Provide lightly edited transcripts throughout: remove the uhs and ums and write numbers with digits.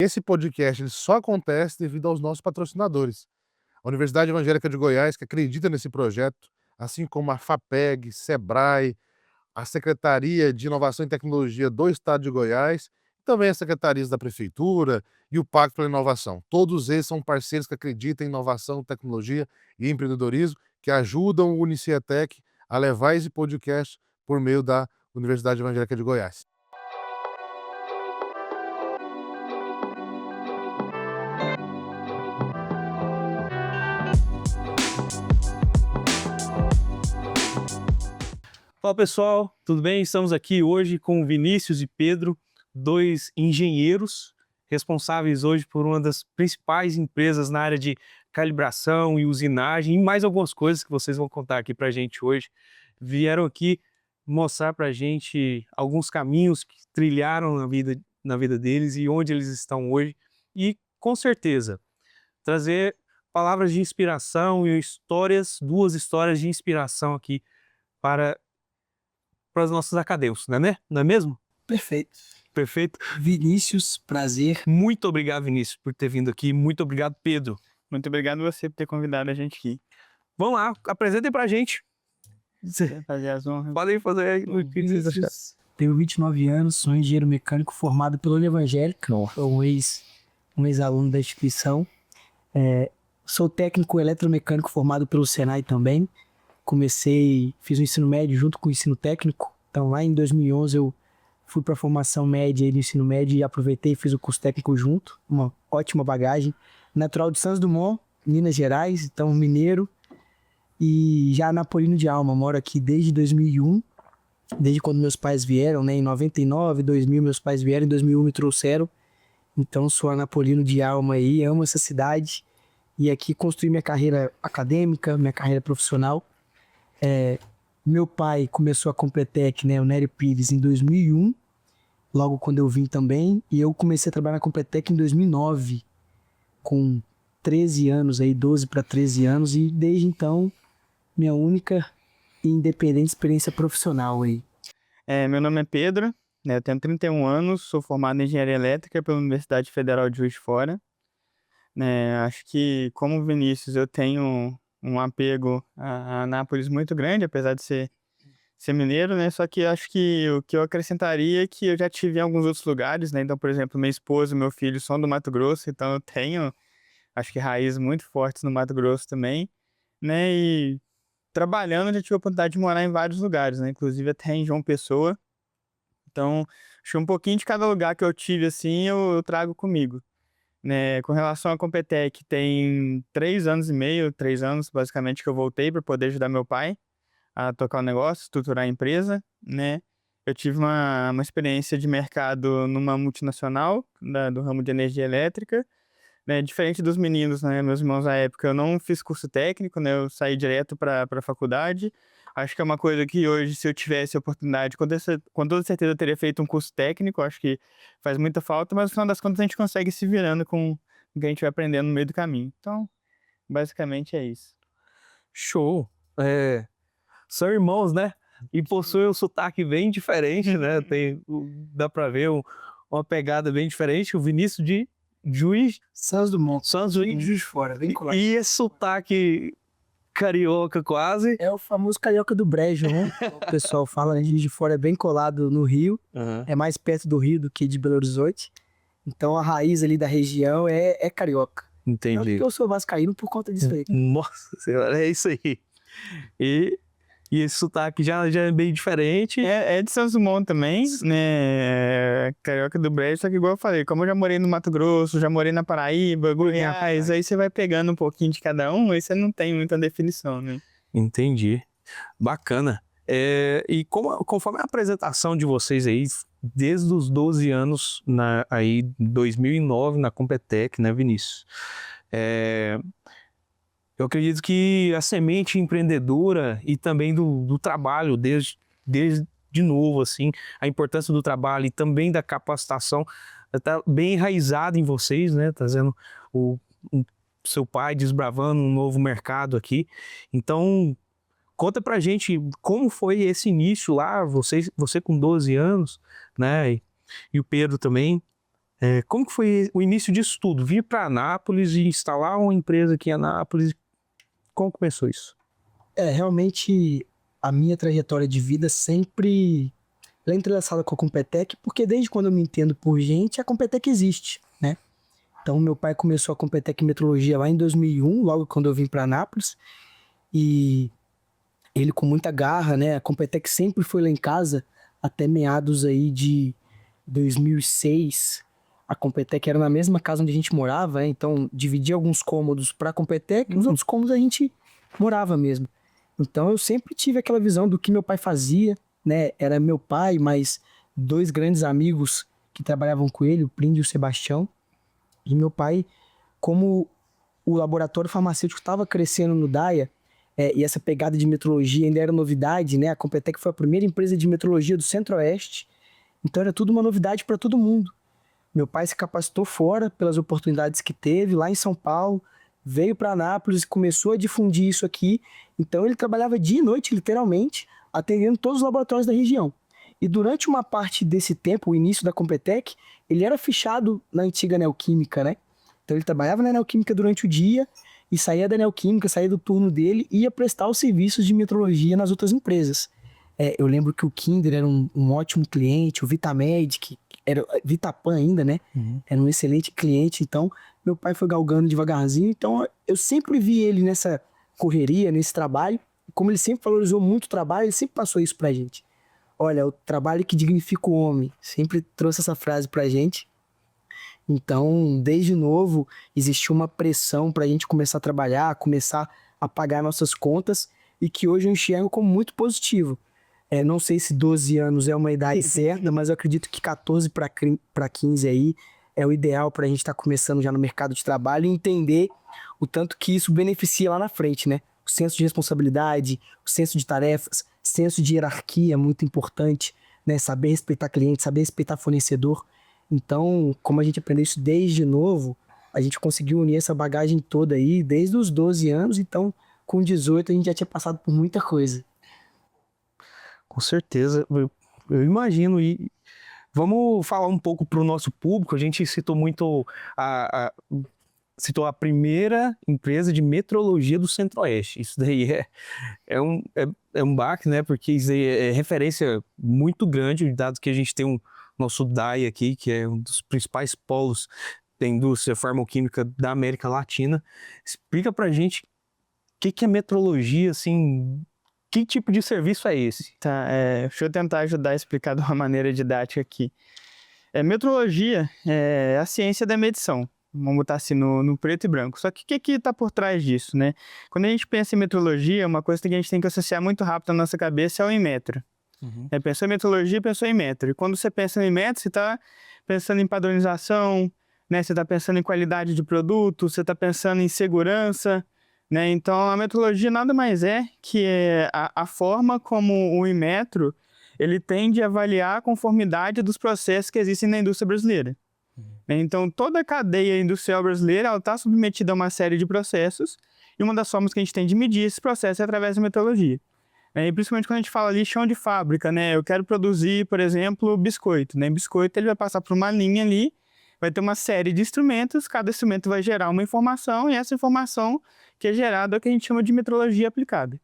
Esse podcast ele só acontece devido aos nossos patrocinadores. A Universidade Evangélica de Goiás, que acredita nesse projeto, assim como a FAPEG, Sebrae, a Secretaria de Inovação e Tecnologia do Estado de Goiás, e também as secretarias da Prefeitura e o Pacto pela Inovação. Todos eles são parceiros que acreditam em inovação, tecnologia e empreendedorismo, que ajudam o Unicietec a levar esse podcast por meio da Universidade Evangélica de Goiás. Fala pessoal, tudo bem? Estamos aqui hoje com Vinícius e Pedro, dois engenheiros responsáveis hoje por uma das principais empresas na área de calibração e usinagem e mais algumas coisas que vocês vão contar aqui pra gente hoje. Vieram aqui mostrar pra gente alguns caminhos que trilharam na vida deles e onde eles estão hoje e, com certeza, trazer palavras de inspiração e duas histórias de inspiração aqui para os nossos acadêmicos, não é mesmo? Perfeito. Perfeito? Vinícius, prazer. Muito obrigado, Vinícius, por ter vindo aqui. Muito obrigado, Pedro. Muito obrigado você por ter convidado a gente aqui. Vamos lá, apresentem pra gente. Fazer as honras. Podem fazer aí. Vinícius, tenho 29 anos, sou engenheiro mecânico formado pela União Evangélica, sou um ex-aluno da instituição. Sou técnico eletromecânico formado pelo Senai também. Fiz o ensino médio junto com o ensino técnico. Então lá em 2011 eu fui para a formação média do ensino médio e aproveitei e fiz o curso técnico junto. Uma ótima bagagem. Natural de Santos Dumont, Minas Gerais, então mineiro. E já napolino de alma, moro aqui desde 2001, desde quando meus pais vieram, né? Em 99, 2000 meus pais vieram, em 2001 me trouxeram. Então sou anapolino de alma aí, amo essa cidade. E aqui construí minha carreira acadêmica, minha carreira profissional. Meu pai começou a Completec, né, o Nery Pires, em 2001, logo quando eu vim também, e eu comecei a trabalhar na Completec em 2009, com 13 anos, aí 12 para 13 anos, e desde então, minha única e independente experiência profissional aí. Meu nome é Pedro, né, eu tenho 31 anos, sou formado em Engenharia Elétrica pela Universidade Federal de Juiz de Fora. Acho que, como Vinícius, eu tenho um apego a Anápolis muito grande, apesar de ser mineiro, né? Só que acho que o que eu acrescentaria é que eu já tive em alguns outros lugares, né? Então, por exemplo, minha esposa e meu filho são do Mato Grosso, então eu tenho, acho que raízes muito fortes no Mato Grosso também, né? E trabalhando, eu já tive a oportunidade de morar em vários lugares, né? Inclusive até em João Pessoa. Então, acho que um pouquinho de cada lugar que eu tive, assim, eu trago comigo. Né, com relação à Completec, tem 3 anos e meio, 3 anos basicamente que eu voltei para poder ajudar meu pai a tocar o negócio, estruturar a empresa, né? Eu tive uma experiência de mercado numa multinacional do ramo de energia elétrica, né? Diferente dos meninos, né? Meus irmãos na época, eu não fiz curso técnico, né? Eu saí direto para a faculdade. Acho que é uma coisa que hoje, se eu tivesse a oportunidade, com toda certeza eu teria feito um curso técnico. Acho que faz muita falta, mas no final das contas a gente consegue se virando com o que a gente vai aprendendo no meio do caminho. Então, basicamente é isso. Show! São irmãos, né? E possuem um sotaque bem diferente, né? Dá pra ver uma pegada bem diferente. O Vinícius de Santos Dumont, Juiz Juiz de Fora, bem colado. E esse sotaque carioca quase. É o famoso carioca do brejo, né? O pessoal fala, né? Juiz de Fora é bem colado no Rio, é mais perto do Rio do que de Belo Horizonte. Então a raiz ali da região é carioca. Entendi. Eu sou vascaíno por conta disso aí. Nossa senhora, é isso aí. E esse sotaque já é bem diferente. É de Santos Dumont também, né? Carioca do Brejo, só que igual eu falei, como eu já morei no Mato Grosso, já morei na Paraíba, Goiás, aí você vai pegando um pouquinho de cada um, aí você não tem muita definição, né? Entendi. Bacana. E conforme a apresentação de vocês aí, desde os 12 anos, aí 2009, na Completec, né, Vinícius? Eu acredito que a semente empreendedora e também do trabalho, desde de novo, assim, a importância do trabalho e também da capacitação está bem enraizada em vocês, né? Trazendo o seu pai desbravando um novo mercado aqui. Então, conta pra gente como foi esse início lá, você com 12 anos, né? E o Pedro também. Como que foi o início disso tudo? Vir para Anápolis e instalar uma empresa aqui em Anápolis, como começou isso? Realmente a minha trajetória de vida sempre ela é entrelaçada com a Competec, porque desde quando eu me entendo por gente, a Competec existe, né? Então, meu pai começou a Competec em Metrologia lá em 2001, logo quando eu vim para Anápolis, e ele com muita garra, né? A Competec sempre foi lá em casa, até meados aí de 2006. A Competec era na mesma casa onde a gente morava, né? Então dividia alguns cômodos para a Competec e os outros cômodos a gente morava mesmo. Então eu sempre tive aquela visão do que meu pai fazia, né? Era meu pai, mais 2 grandes amigos que trabalhavam com ele, o Plínio e o Sebastião. E meu pai, como o laboratório farmacêutico estava crescendo no DAIA, e essa pegada de metrologia ainda era novidade, né? A Competec foi a primeira empresa de metrologia do Centro-Oeste, então era tudo uma novidade para todo mundo. Meu pai se capacitou fora pelas oportunidades que teve lá em São Paulo, veio para Anápolis e começou a difundir isso aqui. Então ele trabalhava dia e noite, literalmente, atendendo todos os laboratórios da região. E durante uma parte desse tempo, o início da Competec, ele era fichado na antiga Neoquímica, né? Então ele trabalhava na Neoquímica durante o dia e saía da Neoquímica, saía do turno dele e ia prestar os serviços de metrologia nas outras empresas. Eu lembro que o Kinder era um ótimo cliente, o Vitamed, que era Vitapan ainda, né? Era um excelente cliente. Então, meu pai foi galgando devagarzinho. Então, eu sempre vi ele nessa correria, nesse trabalho. Como ele sempre valorizou muito o trabalho, ele sempre passou isso pra gente. Olha, o trabalho que dignifica o homem. Sempre trouxe essa frase pra gente. Então, desde novo, existiu uma pressão pra gente começar a trabalhar, começar a pagar nossas contas, e que hoje eu enxergo como muito positivo. Não sei se 12 anos é uma idade certa, mas eu acredito que 14 para 15 aí é o ideal para a gente estar começando já no mercado de trabalho e entender o tanto que isso beneficia lá na frente, né? O senso de responsabilidade, o senso de tarefas, senso de hierarquia é muito importante, né? Saber respeitar cliente, saber respeitar fornecedor. Então, como a gente aprendeu isso desde novo, a gente conseguiu unir essa bagagem toda aí desde os 12 anos, então com 18 a gente já tinha passado por muita coisa. Com certeza, eu imagino. E vamos falar um pouco para o nosso público. A gente citou muito citou a primeira empresa de metrologia do Centro-Oeste. Isso daí é um baque, né? Porque isso aí é referência muito grande, dado que a gente tem nosso DAI aqui, que é um dos principais polos da indústria farmacêutica da América Latina. Explica pra gente o que é metrologia, assim. Que tipo de serviço é esse? Tá, deixa eu tentar ajudar a explicar de uma maneira didática aqui. Metrologia é a ciência da medição. Vamos botar assim no preto e branco. Só que o que está por trás disso, né? Quando a gente pensa em metrologia, uma coisa que a gente tem que associar muito rápido na nossa cabeça é o Inmetro. Pensou em metrologia, pensou em metro. E quando você pensa em metro, você está pensando em padronização, né? Você está pensando em qualidade de produto, você está pensando em segurança, né? Então, a metrologia nada mais é que a forma como o Inmetro ele tende a avaliar a conformidade dos processos que existem na indústria brasileira. Então, toda a cadeia industrial brasileira está submetida a uma série de processos, e uma das formas que a gente tem de medir esses processos é através da metrologia. E principalmente quando a gente fala ali chão de fábrica, né? Eu quero produzir, por exemplo, biscoito, né? Biscoito ele vai passar por uma linha ali, vai ter uma série de instrumentos, cada instrumento vai gerar uma informação, e essa informação que é gerada é o que a gente chama de metrologia aplicada.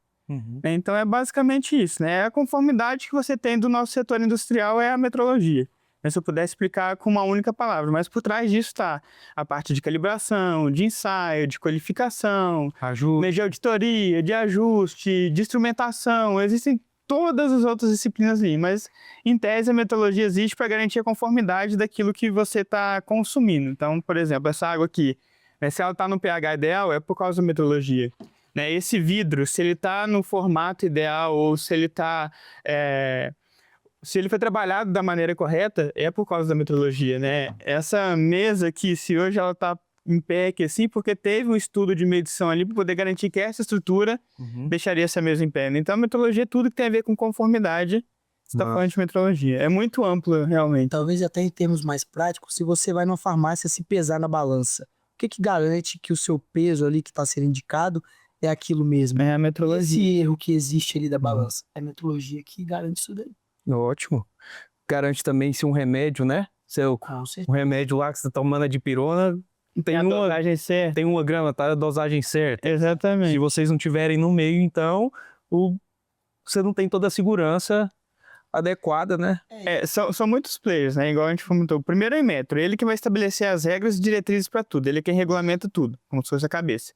Então é basicamente isso, né? A conformidade que você tem do nosso setor industrial é a metrologia. Se eu puder explicar com uma única palavra, mas por trás disso está a parte de calibração, de ensaio, de qualificação, de auditoria, de ajuste, de instrumentação, existem todas as outras disciplinas ali, mas em tese a metrologia existe para garantir a conformidade daquilo que você está consumindo. Então, por exemplo, essa água aqui, se ela está no pH ideal, é por causa da metrologia. Esse vidro, se ele está no formato ideal ou se ele está... se ele foi trabalhado da maneira correta, é por causa da metrologia, né? Essa mesa aqui, se hoje ela está em pé aqui assim, porque teve um estudo de medição ali para poder garantir que essa estrutura deixaria essa mesa em pé. Então, a metrologia é tudo que tem a ver com conformidade. Você está falando de metrologia. É muito amplo, realmente. Talvez até em termos mais práticos, se você vai numa farmácia se pesar na balança, o que garante que o seu peso ali que está sendo indicado é aquilo mesmo? É a metrologia. Esse erro que existe ali da balança. É a metrologia que garante isso daí. Ótimo. Garante também se um remédio, né? Seu, Com o certeza. remédio lá que você tá tomando a dipirona, Tem a dosagem certa. tem 1 grama, tá? A dosagem certa. Se Exatamente. vocês não tiverem no meio, então, você não tem toda a segurança adequada, né? São muitos players, né? Igual a gente comentou. O primeiro é o Inmetro, ele que vai estabelecer as regras e diretrizes para tudo. Ele que regulamenta tudo, como se fosse a cabeça.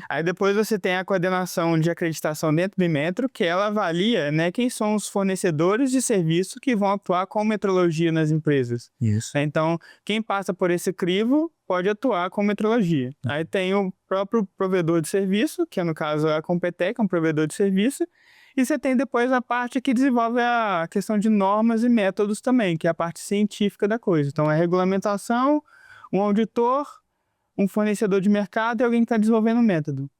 Aí depois você tem a coordenação de acreditação dentro do Inmetro, que ela avalia, né, quem são os fornecedores de serviço que vão atuar com metrologia nas empresas. Isso. Então, quem passa por esse crivo pode atuar com metrologia. Aí tem o próprio provedor de serviço, que no caso é a Competec, é um provedor de serviço. E você tem depois a parte que desenvolve a questão de normas e métodos também, que é a parte científica da coisa. Então, é regulamentação, um auditor, um fornecedor de mercado e alguém que está desenvolvendo o método.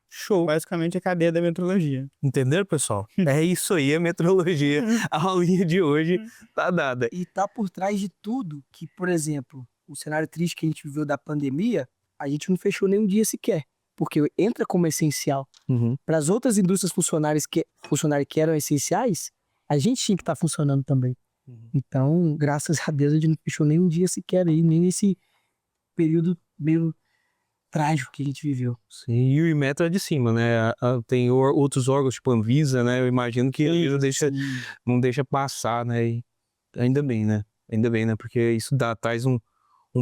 Show. Basicamente, a cadeia da metrologia. Entenderam, pessoal? É isso aí, a metrologia. A aulinha de hoje tá dada. E tá por trás de tudo que, por exemplo, o cenário triste que a gente viveu da pandemia, a gente não fechou nem um dia sequer. Porque entra como essencial. Para as outras indústrias funcionárias que eram essenciais, a gente tinha que estar funcionando também. Então, graças a Deus, a gente não fechou nem um dia sequer aí, nem nesse período meio trágico que a gente viveu. Sim, e o Inmetro é de cima, né? Tem outros órgãos, tipo a Anvisa, né? Eu imagino que a Anvisa não deixa passar, né? E ainda bem, né? Ainda bem, né? Porque isso traz um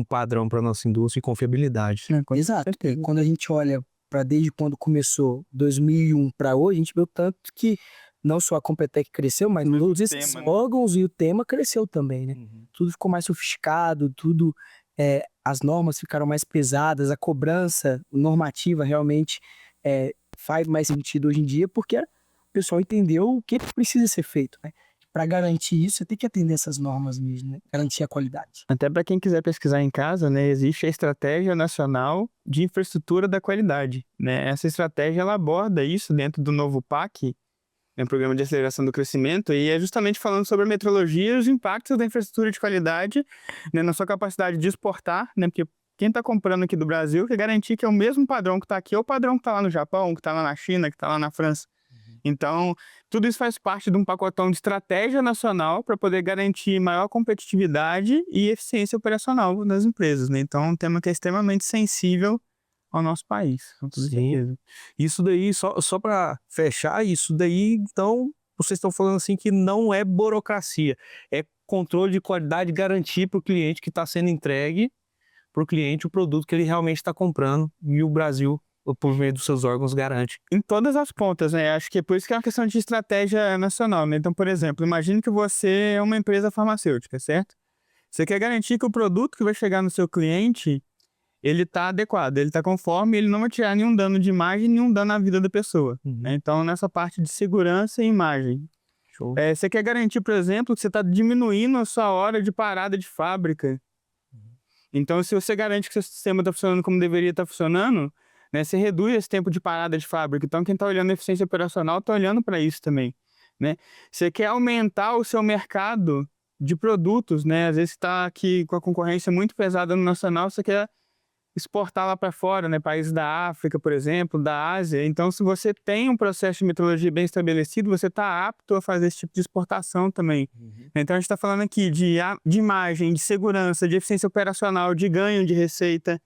padrão para nossa indústria e confiabilidade. Exato. Quando a gente olha para desde quando começou 2001 para hoje, a gente viu tanto que não só a Competec cresceu, mas todos esses tema, né? órgãos e o tema cresceu também, né? Tudo ficou mais sofisticado, tudo, as normas ficaram mais pesadas, a cobrança normativa realmente faz mais sentido hoje em dia, porque o pessoal entendeu o que precisa ser feito, né? Para garantir isso, você tem que atender essas normas mesmo, né? Garantir a qualidade. Até para quem quiser pesquisar em casa, né, existe a Estratégia Nacional de Infraestrutura da Qualidade, né? Essa estratégia ela aborda isso dentro do novo PAC, né, Programa de Aceleração do Crescimento, e é justamente falando sobre a metrologia e os impactos da infraestrutura de qualidade, né, na sua capacidade de exportar, né? Porque quem está comprando aqui do Brasil quer garantir que é o mesmo padrão que está aqui, é o padrão que está lá no Japão, que está lá na China, que está lá na França. Então, tudo isso faz parte de um pacotão de estratégia nacional para poder garantir maior competitividade e eficiência operacional das empresas, né? Então, é um tema que é extremamente sensível ao nosso país. Com toda certeza. Isso daí, só para fechar, isso daí, então, vocês estão falando assim que não é burocracia, é controle de qualidade, garantir para o cliente que está sendo entregue para o cliente o produto que ele realmente está comprando e o Brasil, por meio dos seus órgãos, garante. Em todas as pontas, né? Acho que é por isso que é uma questão de estratégia nacional, né? Então, por exemplo, imagine que você é uma empresa farmacêutica, certo? Você quer garantir que o produto que vai chegar no seu cliente, ele está adequado, ele está conforme, ele não vai tirar nenhum dano de imagem, nenhum dano à vida da pessoa. Né? Então, nessa parte de segurança e imagem. Show. Você quer garantir, por exemplo, que você está diminuindo a sua hora de parada de fábrica. Então, se você garante que seu sistema está funcionando como deveria estar funcionando, né, você reduz esse tempo de parada de fábrica. Então, quem está olhando a eficiência operacional está olhando para isso também. Né? Você quer aumentar o seu mercado de produtos, né? Às vezes está aqui com a concorrência muito pesada no nacional, você quer exportar lá para fora, né? Países da África, por exemplo, da Ásia. Então, se você tem um processo de metrologia bem estabelecido, você está apto a fazer esse tipo de exportação também. Então, a gente está falando aqui de imagem, de segurança, de eficiência operacional, de ganho de receita,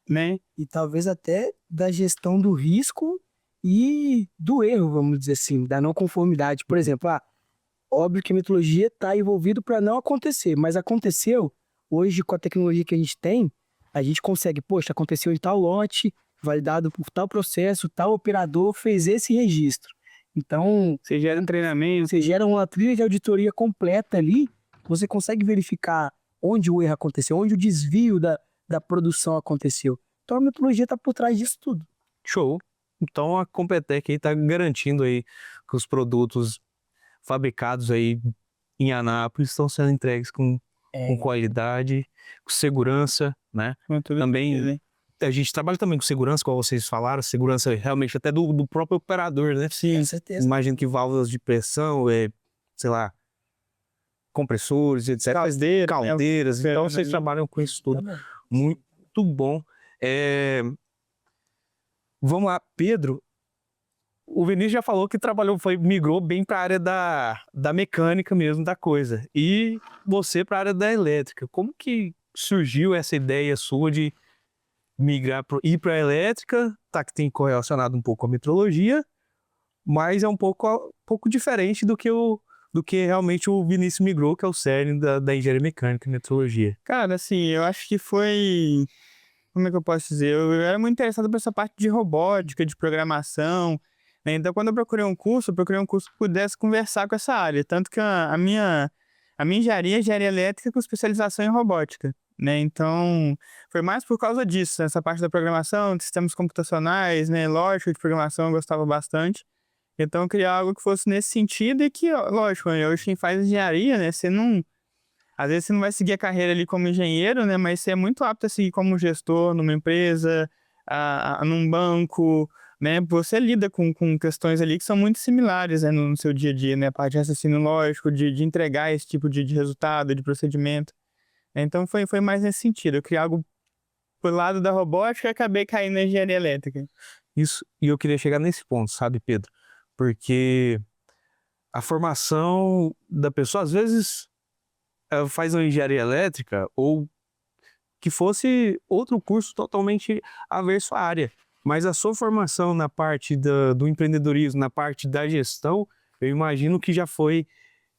né? E talvez até da gestão do risco e do erro, vamos dizer assim, da não conformidade. Por exemplo, óbvio que a metrologia está envolvido para não acontecer, mas aconteceu. Hoje, com a tecnologia que a gente consegue, poxa, aconteceu em tal lote, validado por tal processo, tal operador fez esse registro. Então, você gera um treinamento, você gera uma trilha de auditoria completa ali, você consegue verificar onde o erro aconteceu, onde o desvio da produção aconteceu. Então, a metrologia está por trás disso tudo. Show. Então, a Competec aí está garantindo aí que os produtos fabricados aí em Anápolis estão sendo entregues com qualidade, com segurança, né? Também a gente trabalha também com segurança, como vocês falaram, segurança realmente até do próprio operador, né? Sim, com certeza. Imagino que válvulas de pressão, sei lá, compressores, etc. Caldeiras. Então vocês trabalham com isso tudo. Muito bom. Vamos lá, Pedro. o Vinícius já falou que migrou bem para a área da mecânica mesmo da coisa. E você para a área da elétrica. Como que surgiu essa ideia sua de ir para a elétrica? Tá, que tem correlacionado um pouco com a metrologia, mas é um pouco diferente do que realmente o Vinícius migrou, que é o cerne da engenharia mecânica e metrologia. Cara, assim, eu acho que foi... Como é que eu posso dizer? Eu era muito interessado por essa parte de robótica, de programação, né? Então, quando eu procurei um curso que pudesse conversar com essa área. Tanto que a minha engenharia é engenharia elétrica com especialização em robótica, né? Então, foi mais por causa disso, essa parte da programação, de sistemas computacionais, né? Lógica de programação eu gostava bastante. Então, eu queria algo que fosse nesse sentido e que, ó, lógico, hoje quem faz engenharia, né? Às vezes você não vai seguir a carreira ali como engenheiro, né? Mas você é muito apto a seguir como gestor numa empresa, num banco, né? Você lida com questões ali que são muito similares, né, no seu dia a dia, né? A parte de raciocínio lógico, de entregar esse tipo de resultado, de procedimento. Então foi mais nesse sentido. Eu criei algo pro lado da robótica e acabei caindo na engenharia elétrica. Isso, e eu queria chegar nesse ponto, sabe, Pedro? Porque a formação da pessoa, às vezes, ela faz uma engenharia elétrica ou que fosse outro curso totalmente averso à área. Mas a sua formação na parte do empreendedorismo, na parte da gestão, eu imagino que já foi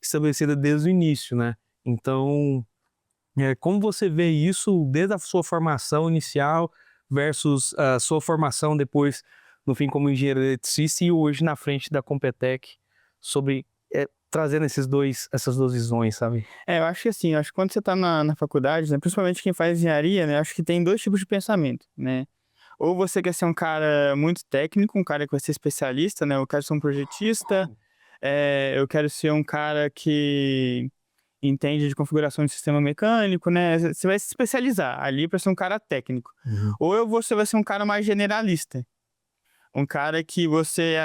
estabelecida desde o início, né? Então, como você vê isso desde a sua formação inicial versus a sua formação depois, no fim, como engenheiro eletricista e hoje na frente da Competec, sobre trazendo essas duas visões, sabe? Eu acho que assim, eu acho que quando você está na faculdade, né, principalmente quem faz engenharia, né, acho que tem dois tipos de pensamento, né? Ou você quer ser um cara muito técnico, um cara que vai ser especialista, né? Eu quero ser um projetista, eu quero ser um cara que entende de configuração de sistema mecânico, né? Você vai se especializar ali para ser um cara técnico. Uhum. Ou você vai ser um cara mais generalista. Um cara que você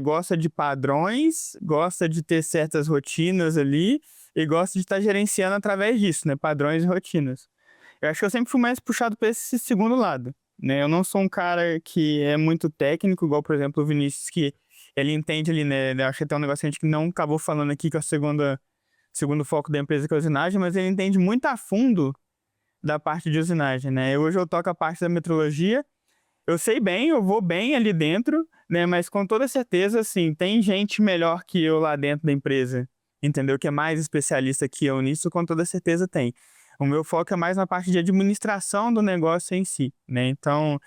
gosta de padrões, gosta de ter certas rotinas ali e gosta de estar gerenciando através disso, né? Padrões e rotinas. Eu acho que eu sempre fui mais puxado para esse segundo lado, né? Eu não sou um cara que é muito técnico, igual, por exemplo, o Vinícius, que ele entende ali, né? Eu acho que tem um negócio que a gente não acabou falando aqui, que é o segundo foco da empresa, que é a usinagem, mas ele entende muito a fundo da parte de usinagem, né? Hoje eu toco a parte da metrologia. Eu sei bem, eu vou bem ali dentro, né? Mas com toda certeza, assim, tem gente melhor que eu lá dentro da empresa, entendeu? Que é mais especialista que eu nisso, com toda certeza tem. O meu foco é mais na parte de administração do negócio em si, né? Então,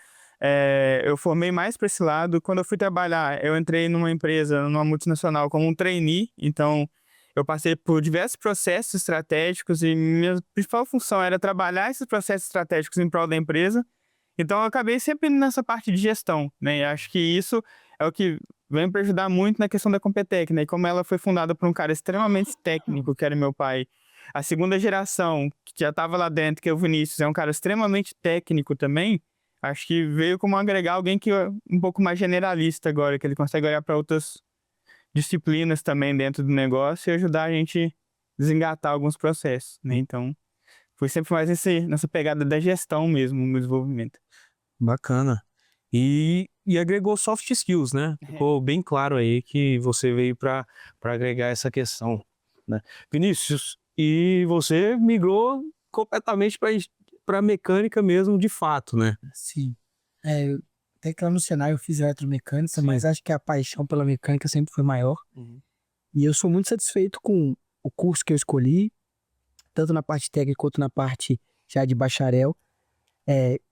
eu formei mais para esse lado. Quando eu fui trabalhar, eu entrei numa empresa, numa multinacional, como um trainee. Então, eu passei por diversos processos estratégicos e minha principal função era trabalhar esses processos estratégicos em prol da empresa. Então, eu acabei sempre nessa parte de gestão, né? E acho que isso é o que vem para ajudar muito na questão da Competec, né? E como ela foi fundada por um cara extremamente técnico, que era meu pai, a segunda geração, que já estava lá dentro, que é o Vinícius, é um cara extremamente técnico também, acho que veio como agregar alguém que é um pouco mais generalista agora, que ele consegue olhar para outras disciplinas também dentro do negócio e ajudar a gente a desengatar alguns processos, né? Então, foi sempre mais nessa pegada da gestão mesmo, no desenvolvimento. Bacana. E agregou soft skills, né? Ficou bem claro aí que você veio para agregar essa questão, né? Vinícius, e você migrou completamente para mecânica mesmo, de fato, né? Sim. Até que lá no Senai eu fiz eletromecânica, mas acho que a paixão pela mecânica sempre foi maior. Uhum. E eu sou muito satisfeito com o curso que eu escolhi, tanto na parte técnica quanto na parte já de bacharel.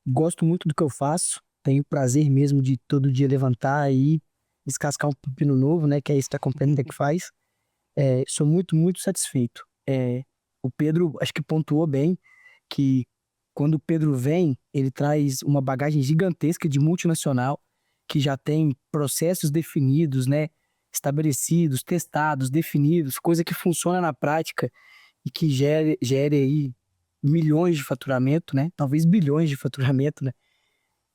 Gosto muito do que eu faço, tenho prazer mesmo de todo dia levantar e descascar um pepino novo, né? Que é isso que a Competec faz. Sou muito, muito satisfeito. O Pedro, acho que pontuou bem que quando o Pedro vem, ele traz uma bagagem gigantesca de multinacional, que já tem processos definidos, né? Estabelecidos, testados, definidos, coisa que funciona na prática e que gere aí milhões de faturamento, né? Talvez bilhões de faturamento, né?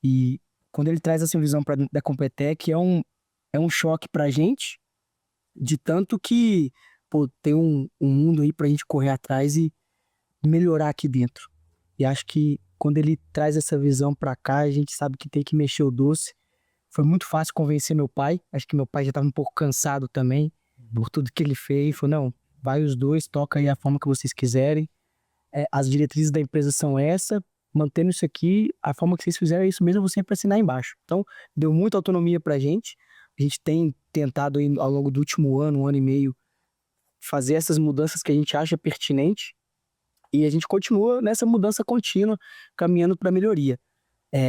E quando ele traz essa visão para dentro da Competec, é um choque pra gente, de tanto que, pô, tem um mundo aí pra gente correr atrás e melhorar aqui dentro. E acho que quando ele traz essa visão pra cá, a gente sabe que tem que mexer o doce, Foi muito fácil convencer meu pai. Acho que meu pai já estava um pouco cansado também por tudo que ele fez. Ele falou, não, vai os dois, toca aí a forma que vocês quiserem. As diretrizes da empresa são essa, mantendo isso aqui, a forma que vocês fizeram é isso mesmo, eu vou sempre assinar embaixo. Então, deu muita autonomia pra gente. A gente tem tentado aí, ao longo do último ano, 1 ano e meio, fazer essas mudanças que a gente acha pertinente. E a gente continua nessa mudança contínua, caminhando para melhoria.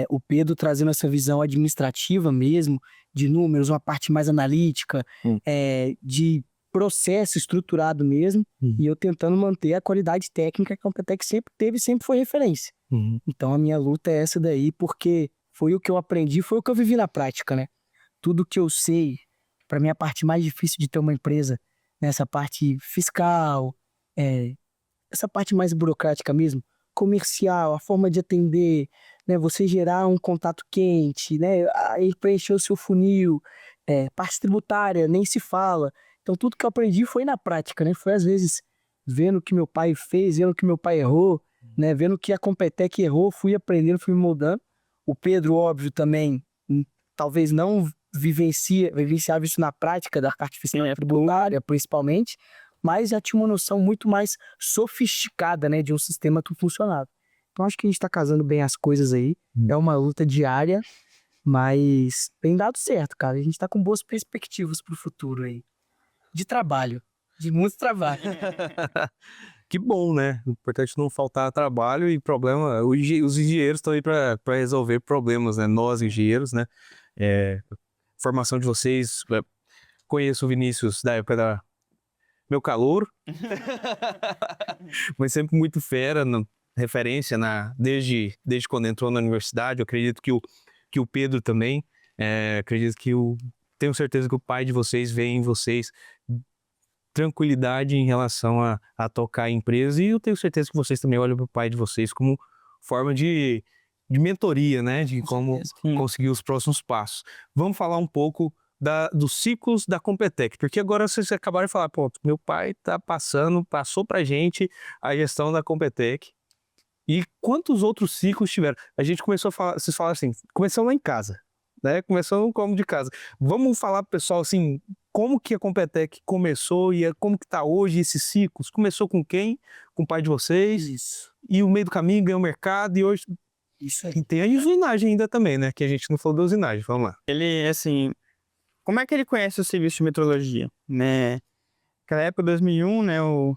O Pedro trazendo essa visão administrativa mesmo, de números, uma parte mais analítica, de processo estruturado mesmo, e eu tentando manter a qualidade técnica que a Competec sempre teve e sempre foi referência. Então a minha luta é essa daí, porque foi o que eu aprendi, foi o que eu vivi na prática, né? Tudo que eu sei, para mim a parte mais difícil de ter uma empresa, nessa parte fiscal, essa parte mais burocrática mesmo, comercial, a forma de atender, né, você gerar um contato quente, né, aí preencher o seu funil, parte tributária, nem se fala. Então tudo que eu aprendi foi na prática, né, foi às vezes vendo o que meu pai fez, vendo o que meu pai errou, né, vendo o que a Competec errou, fui aprendendo, fui me moldando. O Pedro, óbvio, também, talvez não vivenciava isso na prática da parte fiscal tributária, principalmente, mas já tinha uma noção muito mais sofisticada, né, de um sistema que funcionava. Então acho que a gente tá casando bem as coisas aí. É uma luta diária, mas tem dado certo, cara. A gente tá com boas perspectivas pro futuro aí. De trabalho, de muito trabalho. Que bom, né? O importante é não faltar trabalho e problema. Os engenheiros estão aí para resolver problemas, né? Nós, engenheiros, né? Formação de vocês. Conheço o Vinícius da época da meu calouro, mas sempre muito fera, referência desde quando entrou na universidade. Eu acredito que o Pedro também. Acredito que tenho certeza que o pai de vocês vê em vocês tranquilidade em relação a tocar a empresa, e eu tenho certeza que vocês também olham para o pai de vocês como forma de mentoria, né? De como conseguir os próximos passos. Vamos falar um pouco dos ciclos da Competec, porque agora vocês acabaram de falar, pô, meu pai passou pra gente a gestão da Competec, e quantos outros ciclos tiveram? A gente começou a falar, vocês falaram assim, começou lá em casa, né? Começou como de casa. Vamos falar pro pessoal assim, como que a Competec começou e como que tá hoje esses ciclos? Começou com quem? Com o pai de vocês? Isso. E o meio do caminho ganhou mercado e hoje... Isso aí. E tem a usinagem ainda também, né? Que a gente não falou da usinagem, vamos lá. Ele, assim, como é que ele conhece o serviço de metrologia, né? Naquela época, 2001, né, o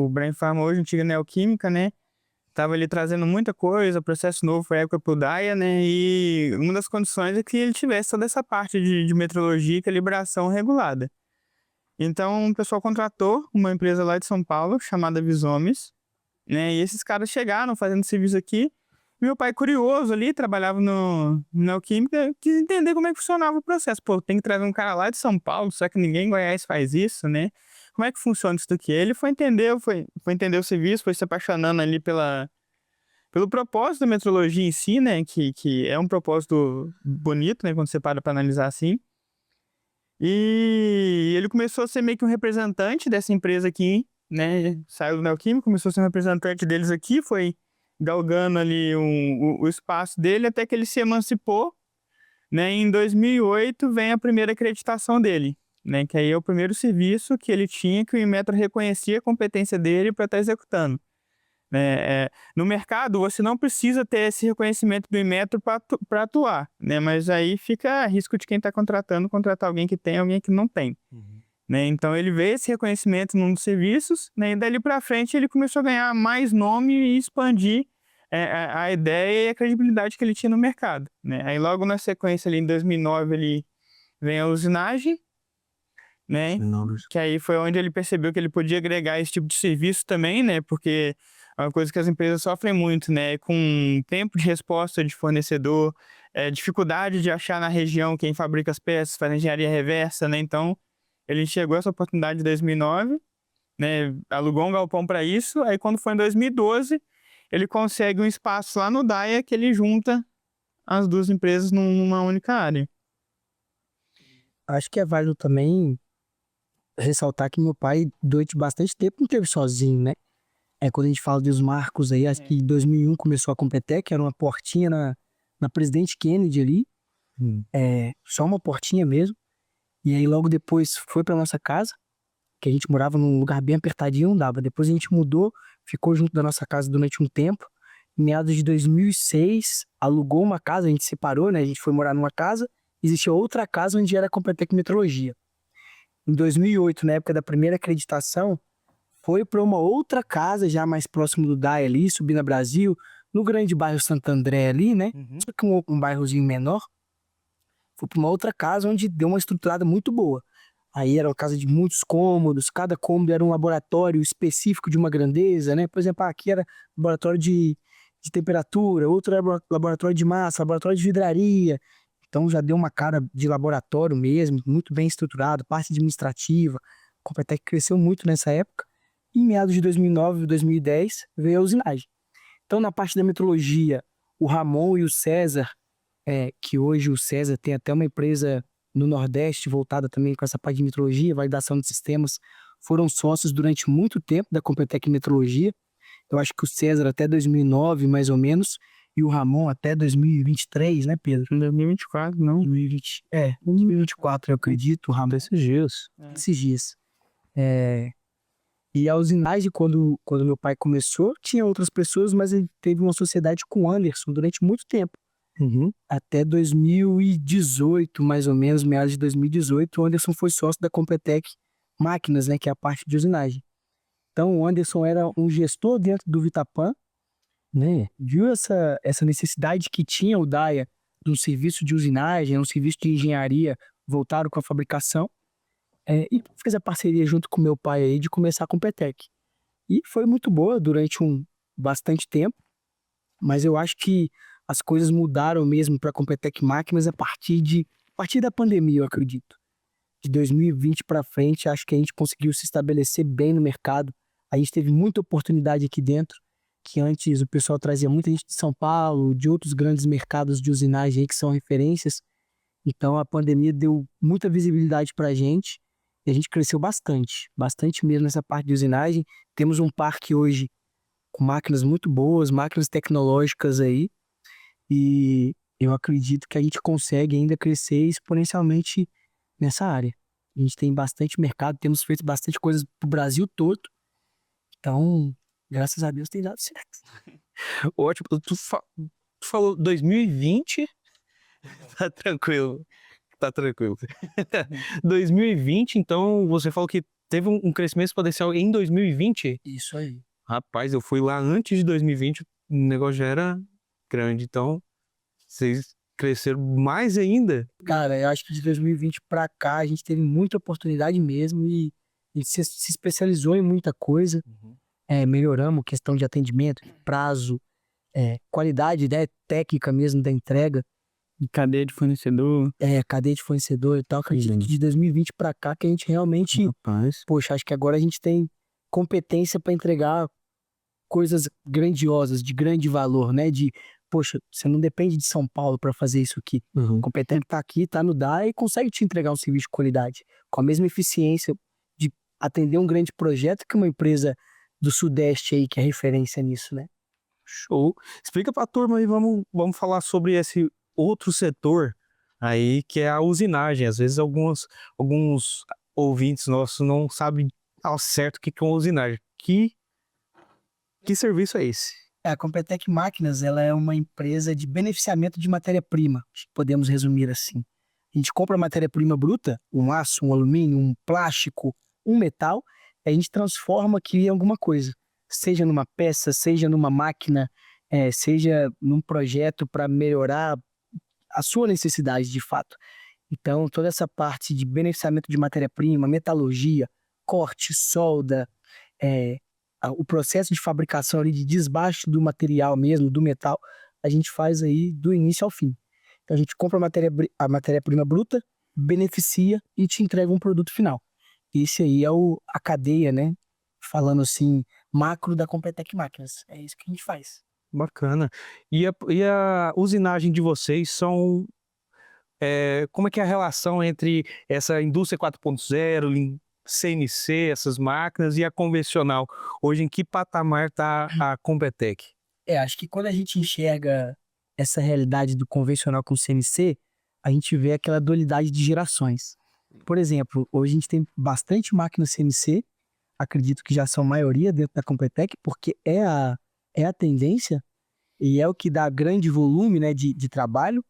Brain Pharma, hoje, antiga Neoquímica, né, tava ali trazendo muita coisa, processo novo para a época pro DAIA, né, e uma das condições é que ele tivesse toda essa parte de metrologia e calibração regulada. Então, o pessoal contratou uma empresa lá de São Paulo, chamada Visomes, né, e esses caras chegaram fazendo serviço aqui. Meu pai, curioso ali, trabalhava no Neoquímica, quis entender como é que funcionava o processo. Pô, tem que trazer um cara lá de São Paulo, só que ninguém em Goiás faz isso, né? Como é que funciona isso daqui? Ele foi entender o serviço, foi se apaixonando ali pelo propósito da metrologia em si, né? Que é um propósito bonito, né? Quando você para analisar assim. E ele começou a ser meio que um representante dessa empresa aqui, né? Saiu do Neoquímica, começou a ser um representante deles aqui, foi galgando ali o espaço dele até que ele se emancipou, né? Em 2008 vem a primeira acreditação dele, né? Que aí é o primeiro serviço que ele tinha, que o Inmetro reconhecia a competência dele para estar executando. No mercado, você não precisa ter esse reconhecimento do Inmetro para atuar, né? Mas aí fica a risco de quem está contratar alguém que tem, alguém que não tem. Né? Então ele veio esse reconhecimento num dos serviços, né? E dali para frente ele começou a ganhar mais nome e expandir a ideia e a credibilidade que ele tinha no mercado, né? Aí logo na sequência ali em 2009 ele vem a usinagem, né? Que aí foi onde ele percebeu que ele podia agregar esse tipo de serviço também, né? Porque é uma coisa que as empresas sofrem muito, né? Com tempo de resposta de fornecedor, dificuldade de achar na região quem fabrica as peças, faz engenharia reversa, né? Então ele enxergou essa oportunidade em 2009, né? Alugou um galpão para isso. Aí quando foi em 2012, ele consegue um espaço lá no DAIA que ele junta as duas empresas numa única área. Acho que é válido também ressaltar que meu pai, durante bastante tempo, não teve sozinho, né? Quando a gente fala dos marcos aí, acho que em 2001 começou a Competec, era uma portinha na Presidente Kennedy ali. Só uma portinha mesmo. E aí logo depois foi pra nossa casa, que a gente morava num lugar bem apertadinho, não dava. Depois a gente mudou, ficou junto da nossa casa durante um tempo. Em meados de 2006, alugou uma casa, a gente separou, né? A gente foi morar numa casa, existia outra casa onde era a Competec Metrologia. Em 2008, na época da primeira acreditação, foi para uma outra casa, já mais próximo do DAI ali, Subina Brasil, no grande bairro Santo André ali, né? Só que um bairrozinho menor. Foi para uma outra casa onde deu uma estruturada muito boa. Aí era uma casa de muitos cômodos, cada cômodo era um laboratório específico de uma grandeza, né? Por exemplo, aqui era laboratório de temperatura, outro era laboratório de massa, laboratório de vidraria. Então já deu uma cara de laboratório mesmo, muito bem estruturado, parte administrativa. A Competec cresceu muito nessa época. E em meados de 2009 e 2010 veio a usinagem. Então na parte da metrologia, o Ramon e o César, que hoje o César tem até uma empresa no Nordeste voltada também com essa parte de metrologia, validação de sistemas, foram sócios durante muito tempo da Competec Metrologia. Eu acho que o César até 2009, mais ou menos, e o Ramon até 2023, né, Pedro? 2024, não. 2024, eu acredito, o Ramon. Desses dias. Esses dias. E a usinagem, quando meu pai começou, tinha outras pessoas, mas ele teve uma sociedade com o Anderson durante muito tempo. Até 2018, mais ou menos, meados de 2018, o Anderson foi sócio da Competec Máquinas, né, que é a parte de usinagem. Então, o Anderson era um gestor dentro do Vitapan, né, viu essa necessidade que tinha o DAIA de um serviço de usinagem, um serviço de engenharia voltado com a fabricação, e fez a parceria junto com meu pai aí de começar a Competec. E foi muito boa durante bastante tempo, mas eu acho que as coisas mudaram mesmo para a Competec Máquinas a partir da pandemia, eu acredito. De 2020 para frente, acho que a gente conseguiu se estabelecer bem no mercado. A gente teve muita oportunidade aqui dentro, que antes o pessoal trazia muita gente de São Paulo, de outros grandes mercados de usinagem aí que são referências. Então a pandemia deu muita visibilidade para a gente e a gente cresceu bastante mesmo nessa parte de usinagem. Temos um parque hoje com máquinas muito boas, máquinas tecnológicas aí, e eu acredito que a gente consegue ainda crescer exponencialmente nessa área. A gente tem bastante mercado, temos feito bastante coisas pro Brasil todo, então, graças a Deus tem dado certo. Ótimo. Tu falou 2020, tá tranquilo. 2020, então, você falou que teve um crescimento exponencial em 2020? Isso aí. Rapaz, eu fui lá antes de 2020, o negócio já era grande, então vocês cresceram mais ainda? Cara, eu acho que de 2020 pra cá a gente teve muita oportunidade mesmo e se especializou em muita coisa. Melhoramos questão de atendimento, prazo, qualidade, né, técnica mesmo da entrega. Cadeia de fornecedor. Cadeia de fornecedor e tal. Acredito que de 2020 pra cá que a gente realmente, Rapaz. poxa, acho que agora a gente tem competência para entregar coisas grandiosas, de grande valor, né? Poxa, você não depende de São Paulo para fazer isso aqui. O competente tá aqui, tá no DAE e consegue te entregar um serviço de qualidade, com a mesma eficiência de atender um grande projeto que uma empresa do Sudeste aí, que é referência nisso, né? Show. Explica pra turma aí, vamos falar sobre esse outro setor aí, que é a usinagem. Às vezes alguns ouvintes nossos não sabem ao certo o que é uma usinagem. Que serviço é esse? A Competec Máquinas, ela é uma empresa de beneficiamento de matéria-prima, podemos resumir assim. A gente compra matéria-prima bruta, um aço, um alumínio, um plástico, um metal, e a gente transforma aquilo em alguma coisa. Seja numa peça, seja numa máquina, seja num projeto para melhorar a sua necessidade de fato. Então, toda essa parte de beneficiamento de matéria-prima, metalurgia, corte, solda, o processo de fabricação ali, de desbaste do material mesmo, do metal, a gente faz aí do início ao fim. Então a gente compra a matéria-prima bruta, beneficia e te entrega um produto final. Esse aí é a cadeia, né? Falando assim, macro da Competec Máquinas. É isso que a gente faz. Bacana. E a usinagem de vocês são... como é que é a relação entre essa indústria 4.0, CNC, essas máquinas, e a convencional? Hoje, em que patamar está a Competec? Acho que quando a gente enxerga essa realidade do convencional com o CNC, a gente vê aquela dualidade de gerações. Por exemplo, hoje a gente tem bastante máquina CNC, acredito que já são maioria dentro da Competec, porque é a tendência e é o que dá grande volume, né, de trabalho.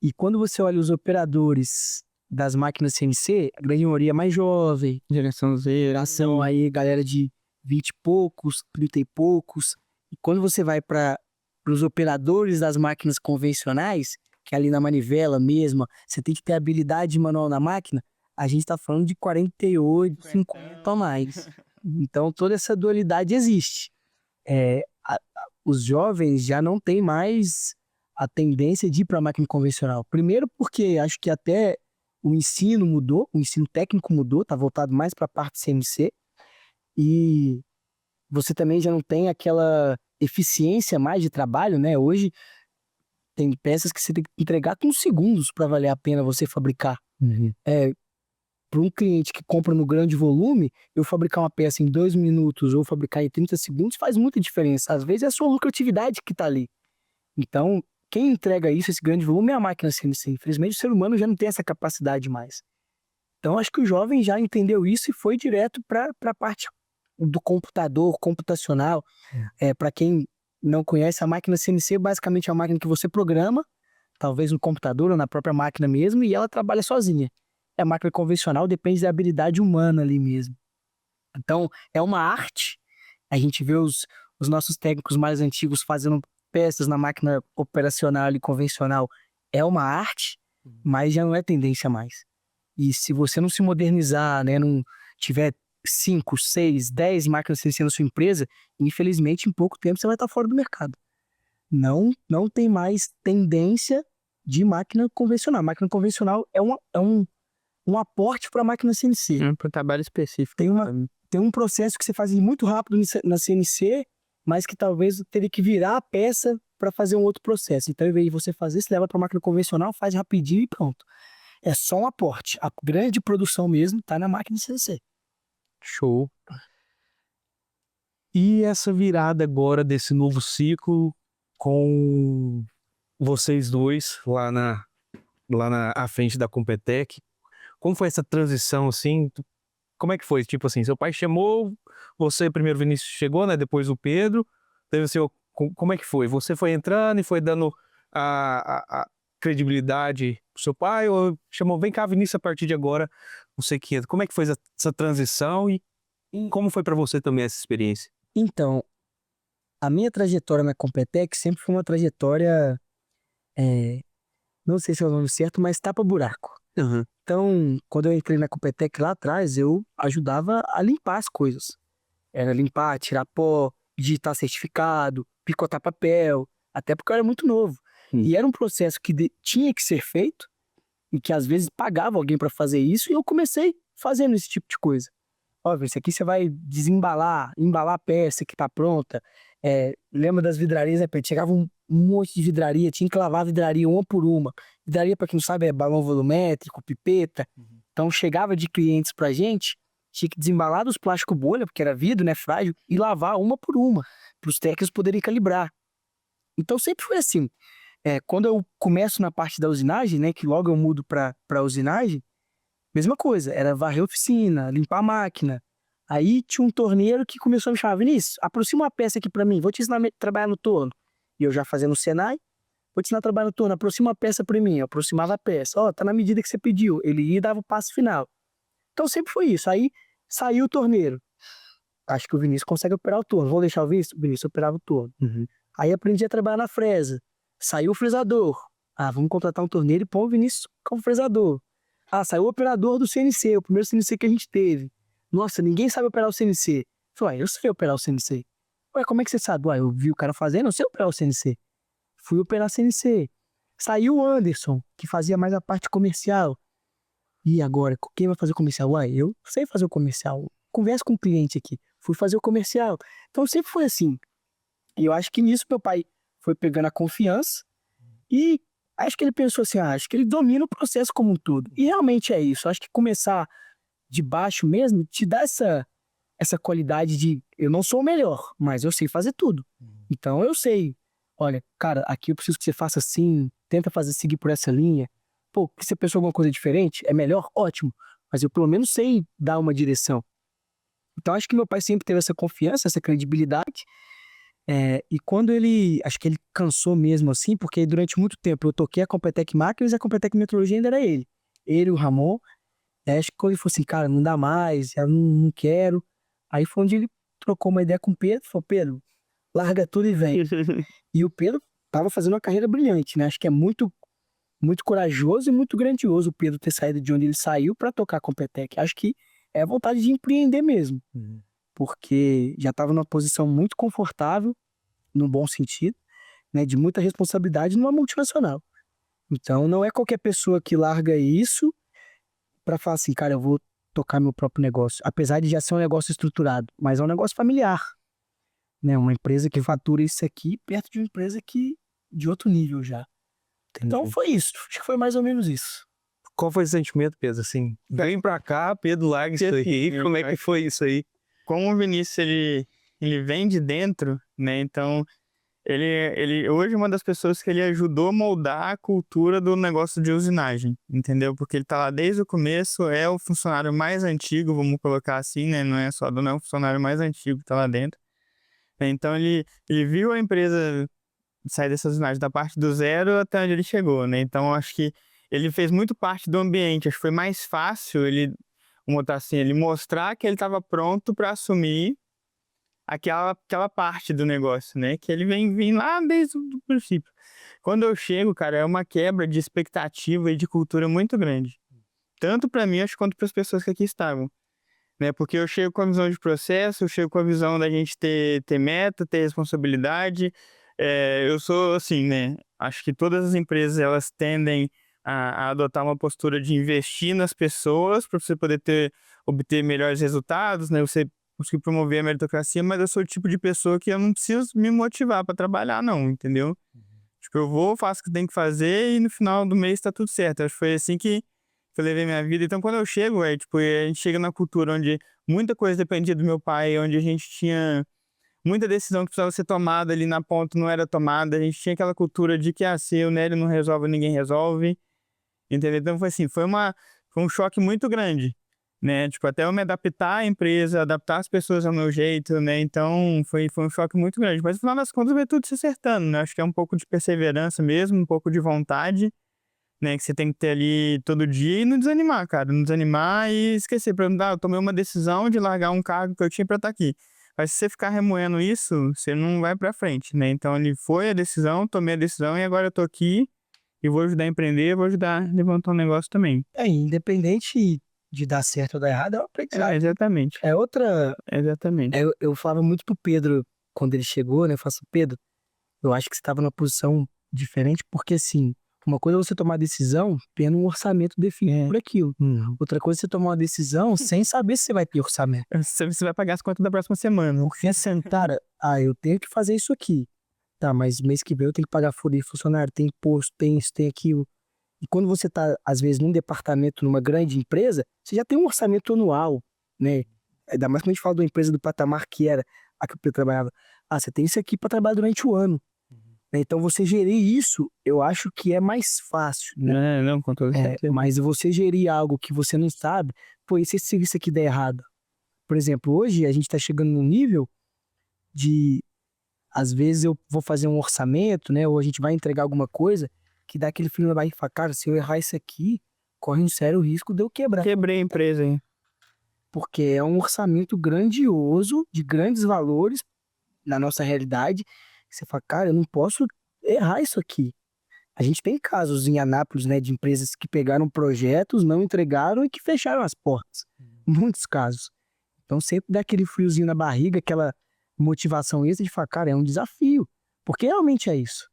E quando você olha os operadores das máquinas CNC, a grande maioria é mais jovem, Geração Z. geração aí, galera de 20 e poucos, 30 e poucos. E quando você vai para os operadores das máquinas convencionais, que é ali na manivela mesmo, você tem que ter habilidade manual na máquina, a gente está falando de 48, 50 ou mais. Então toda essa dualidade existe. Os jovens já não têm mais a tendência de ir para a máquina convencional. Primeiro porque acho que até o ensino mudou, o ensino técnico mudou, está voltado mais para a parte CNC. E você também já não tem aquela eficiência mais de trabalho, né? Hoje tem peças que você tem que entregar com segundos para valer a pena você fabricar. Para um cliente que compra no grande volume, eu fabricar uma peça em 2 minutos ou fabricar em 30 segundos faz muita diferença. Às vezes é a sua lucratividade que está ali. Então, quem entrega isso, esse grande volume, é a máquina CNC. Infelizmente, o ser humano já não tem essa capacidade mais. Então, acho que o jovem já entendeu isso e foi direto para a parte do computador, computacional. Para quem não conhece, a máquina CNC basicamente é uma máquina que você programa, talvez no computador ou na própria máquina mesmo, e ela trabalha sozinha. A máquina convencional depende da habilidade humana ali mesmo. Então, é uma arte. A gente vê os nossos técnicos mais antigos fazendo peças na máquina operacional e convencional. É uma arte, mas já não é tendência mais. E se você não se modernizar, né, não tiver 5, 6, 10 máquinas CNC na sua empresa, infelizmente, em pouco tempo você vai estar fora do mercado. Não tem mais tendência de máquina convencional. A máquina convencional é um aporte para a máquina CNC. Para um trabalho específico. Tem um processo que você faz muito rápido na CNC, mas que talvez teria que virar a peça para fazer um outro processo. Então, ao invés de você fazer, você leva para a máquina convencional, faz rapidinho e pronto. É só um aporte. A grande produção mesmo está na máquina CNC. Show. E essa virada agora desse novo ciclo com vocês dois lá à frente da Competec, como foi essa transição, assim? Como é que foi? Tipo assim, seu pai chamou, você primeiro, Vinícius, chegou, né? Depois o Pedro. Teve o seu... Como é que foi? Você foi entrando e foi dando a credibilidade pro seu pai? Ou chamou, vem cá, Vinícius, a partir de agora, você que entra. Como é que foi essa transição e como foi para você também essa experiência? Então, a minha trajetória na Competec sempre foi uma trajetória, não sei se é o nome certo, mas tapa-buraco. Uhum. Então, quando eu entrei na Competec lá atrás, eu ajudava a limpar as coisas. Era limpar, tirar pó, digitar certificado, picotar papel, até porque eu era muito novo. E era um processo que tinha que ser feito e que às vezes pagava alguém para fazer isso, e eu comecei fazendo esse tipo de coisa. Ó, esse aqui você vai desembalar, embalar a peça que tá pronta. Lembra das vidrarias, né, Pedro? Chegava um monte de vidraria, tinha que lavar a vidraria uma por uma. Vidraria, para quem não sabe, é balão volumétrico, pipeta. Então chegava de clientes pra gente, tinha que desembalar dos plásticos bolha, porque era vidro, né, frágil, e lavar uma por uma, para os técnicos poderem calibrar. Então sempre foi assim. Quando eu começo na parte da usinagem, né, que logo eu mudo para usinagem, mesma coisa, era varrer a oficina, limpar a máquina. Aí tinha um torneiro que começou a me chamar, Vinícius, aproxima uma peça aqui para mim, vou te ensinar a trabalhar no torno. E eu já fazendo o Senai, vou te ensinar a trabalhar no torno, aproxima uma peça para mim, eu aproximava a peça. Ó, tá na medida que você pediu, ele ia e dava o passo final. Então sempre foi isso. Aí saiu o torneiro. Acho que o Vinícius consegue operar o torno. Vou deixar o Vinícius operava o torno. Aí aprendi a trabalhar na fresa. Saiu o fresador. Vamos contratar um torneiro e pôr o Vinícius como fresador. Saiu o operador do CNC, o primeiro CNC que a gente teve. Nossa, ninguém sabe operar o CNC. Falei, eu sei operar o CNC. Ué, como é que você sabe? Eu vi o cara fazendo, eu sei operar o CNC. Fui operar CNC. Saiu o Anderson, que fazia mais a parte comercial. E agora, quem vai fazer o comercial? Eu sei fazer o comercial. Conversa com o cliente aqui. Fui fazer o comercial. Então sempre foi assim. E eu acho que nisso meu pai foi pegando a confiança e acho que ele pensou assim, acho que ele domina o processo como um todo. E realmente é isso. Acho que começar de baixo mesmo te dá essa qualidade de eu não sou o melhor, mas eu sei fazer tudo. Então eu sei, olha, cara, aqui eu preciso que você faça assim, tenta seguir por essa linha. Pô, se você pensou alguma coisa diferente, é melhor? Ótimo. Mas eu pelo menos sei dar uma direção. Então acho que meu pai sempre teve essa confiança, essa credibilidade. E quando acho que ele cansou mesmo assim, porque durante muito tempo eu toquei a Competec Máquinas e a Competec Metrologia ainda era ele. Ele e o Ramon. Acho que quando ele falou assim, cara, não dá mais, eu não quero. Aí foi onde ele trocou uma ideia com o Pedro, falou, Pedro, larga tudo e vem. E o Pedro tava fazendo uma carreira brilhante, né? Acho que é muito, muito corajoso e muito grandioso o Pedro ter saído de onde ele saiu para tocar a Competec. Acho que é a vontade de empreender mesmo. Porque já estava numa posição muito confortável, no bom sentido, né? De muita responsabilidade numa multinacional. Então não é qualquer pessoa que larga isso para falar assim, cara, eu vou tocar meu próprio negócio. Apesar de já ser um negócio estruturado, mas é um negócio familiar, né? Uma empresa que fatura isso aqui perto de uma empresa que de outro nível já. Então foi isso. Acho que foi mais ou menos isso. Qual foi o sentimento, Pedro? Assim, vem pra cá, Pedro, larga isso aí. Como é que foi isso aí? Como o Vinícius, ele vem de dentro, né? Então, ele hoje é uma das pessoas que ele ajudou a moldar a cultura do negócio de usinagem, entendeu? Porque ele tá lá desde o começo, é o funcionário mais antigo, vamos colocar assim, né? Não é só dono, é o funcionário mais antigo que tá lá dentro. Então, ele viu a empresa sair dessa usinagem da parte do zero até onde ele chegou, né? Então, acho que ele fez muito parte do ambiente. Acho que foi mais fácil vamos botar assim, ele mostrar que ele estava pronto para assumir aquela parte do negócio, né? Que ele vem lá desde o princípio. Quando eu chego, cara, é uma quebra de expectativa e de cultura muito grande. Tanto para mim, acho, quanto para as pessoas que aqui estavam. Né? Porque eu chego com a visão de processo, eu chego com a visão da gente ter meta, ter responsabilidade. Eu sou assim, né? Acho que todas as empresas, elas tendem a adotar uma postura de investir nas pessoas para você poder obter melhores resultados, né? Você conseguir promover a meritocracia, mas eu sou o tipo de pessoa que eu não preciso me motivar para trabalhar, não, entendeu? Tipo, eu vou, faço o que tem que fazer e no final do mês tá tudo certo. Acho que foi assim que eu levei minha vida. Então, quando eu chego, tipo, a gente chega na cultura onde muita coisa dependia do meu pai, onde a gente tinha muita decisão que precisava ser tomada ali na ponta, não era tomada. A gente tinha aquela cultura de que, se o Nélio não resolve, ninguém resolve. Entendeu? Então, foi assim, foi um choque muito grande, né? Tipo, até eu me adaptar à empresa, adaptar as pessoas ao meu jeito, né? Então, foi um choque muito grande. Mas, no final das contas, vai tudo se acertando, né? Acho que é um pouco de perseverança mesmo, um pouco de vontade, né? Que você tem que ter ali todo dia e não desanimar, cara. Não desanimar e esquecer. Por exemplo, eu tomei uma decisão de largar um cargo que eu tinha pra estar aqui. Mas se você ficar remoendo isso, você não vai pra frente, né? Então, ele foi a decisão, tomei a decisão e agora eu tô aqui e vou ajudar a empreender, vou ajudar a levantar um negócio também. Independente de dar certo ou dar errado, é um aprendizado. Exatamente. É outra... Exatamente. Eu falava muito pro Pedro, quando ele chegou, né? Eu falava assim, Pedro, eu acho que você estava numa posição diferente, porque assim, uma coisa é você tomar decisão tendo um orçamento definido por aquilo. Outra coisa é você tomar uma decisão sem saber se você vai ter orçamento. Você vai pagar as contas da próxima semana. Porque assim, cara, eu tenho que fazer isso aqui. Tá, mas mês que vem eu tenho que pagar folha de funcionário, tem imposto, tem isso, tem aquilo. E quando você tá, às vezes, num departamento, numa grande empresa, você já tem um orçamento anual, né? Ainda mais quando a gente fala de uma empresa do patamar que era a que eu trabalhava. Você tem isso aqui para trabalhar durante o ano. Né? Então, você gerir isso, eu acho que é mais fácil, né? Não, com todo certeza. Mas você gerir algo que você não sabe, pô, e se esse serviço aqui der errado? Por exemplo, hoje a gente tá chegando num nível de... Às vezes eu vou fazer um orçamento, né? Ou a gente vai entregar alguma coisa que dá aquele frio na barriga e fala, cara, se eu errar isso aqui, corre um sério risco de eu quebrar. Quebrei a empresa, hein? Porque é um orçamento grandioso, de grandes valores, na nossa realidade. Você fala, cara, eu não posso errar isso aqui. A gente tem casos em Anápolis, né, de empresas que pegaram projetos, não entregaram e que fecharam as portas. Muitos casos. Então sempre dá aquele friozinho na barriga, aquela motivação extra de falar, cara, é um desafio. Porque realmente é isso.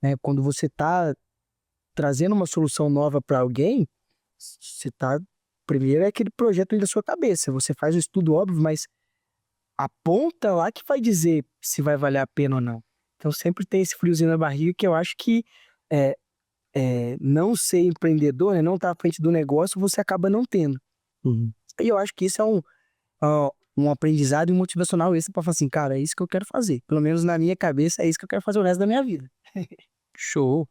Né? Quando você está trazendo uma solução nova para alguém, você está... Primeiro é aquele projeto da sua cabeça. Você faz o estudo óbvio, mas a ponta lá que vai dizer se vai valer a pena ou não. Então sempre tem esse friozinho na barriga que eu acho que não ser empreendedor, né, não estar à frente do negócio, você acaba não tendo. E eu acho que isso é um aprendizado e um motivacional extra para falar assim, cara, é isso que eu quero fazer. Pelo menos na minha cabeça, é isso que eu quero fazer o resto da minha vida. Show.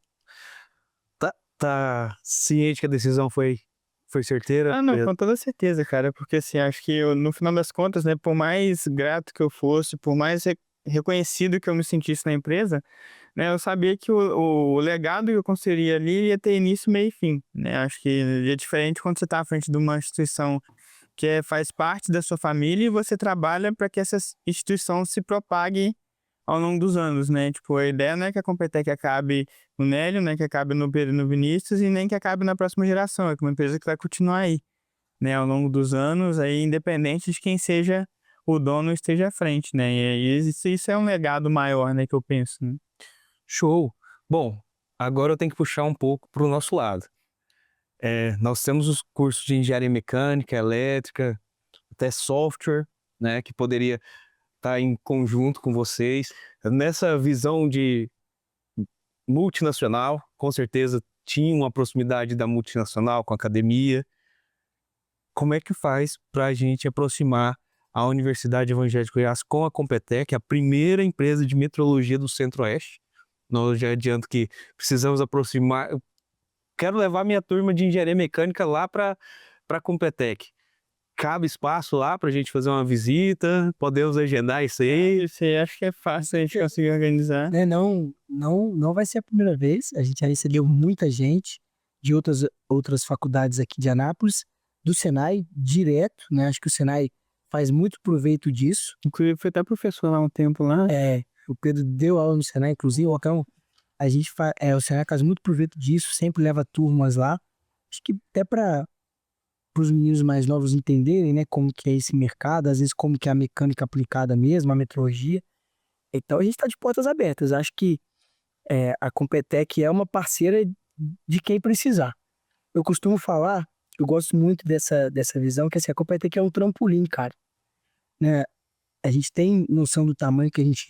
tá ciente que a decisão foi certeira? Ah, não, Pedro? com toda certeza, cara, porque assim, acho que no final das contas, né, por mais grato que eu fosse, por mais reconhecido que eu me sentisse na empresa, né, eu sabia que o legado que eu construiria ali ia ter início, meio e fim, né, acho que é diferente quando você está à frente de uma instituição que faz parte da sua família e você trabalha para que essa instituição se propague ao longo dos anos, né? Tipo, a ideia não é que a Competec acabe no Nélio, né? Que acabe no Pedro e no Vinícius e nem que acabe na próxima geração. É que uma empresa que vai continuar aí, né? Ao longo dos anos, aí, independente de quem seja o dono esteja à frente, né? E isso é um legado maior, né? Que eu penso, né? Show! Bom, agora eu tenho que puxar um pouco para o nosso lado. Nós temos os cursos de engenharia mecânica, elétrica, até software, né? Que poderia estar em conjunto com vocês. Nessa visão de multinacional, com certeza tinha uma proximidade da multinacional com a academia. Como é que faz para a gente aproximar a Universidade Evangélica de Goiás com a Competec, a primeira empresa de metrologia do Centro-Oeste? Nós já adianto que precisamos aproximar. Eu quero levar minha turma de engenharia mecânica lá para a Competec. Cabe espaço lá para a gente fazer uma visita? Podemos agendar isso aí? Isso aí acho que é fácil a gente conseguir organizar. Né, não vai ser a primeira vez. A gente já recebeu muita gente de outras faculdades aqui de Anápolis, do Senai, direto, né? Acho que o Senai faz muito proveito disso. Inclusive, foi até professor lá um tempo lá. O Pedro deu aula no Senai, inclusive, então o Senai faz muito proveito disso, sempre leva turmas lá. Acho que até para os meninos mais novos entenderem, né, como que é esse mercado, às vezes como que é a mecânica aplicada mesmo, a metrologia. Então a gente está de portas abertas. Acho que a Competec é uma parceira de quem precisar. Eu costumo falar, eu gosto muito dessa visão, que assim, a Competec é um trampolim, cara. Né? A gente tem noção do tamanho que a gente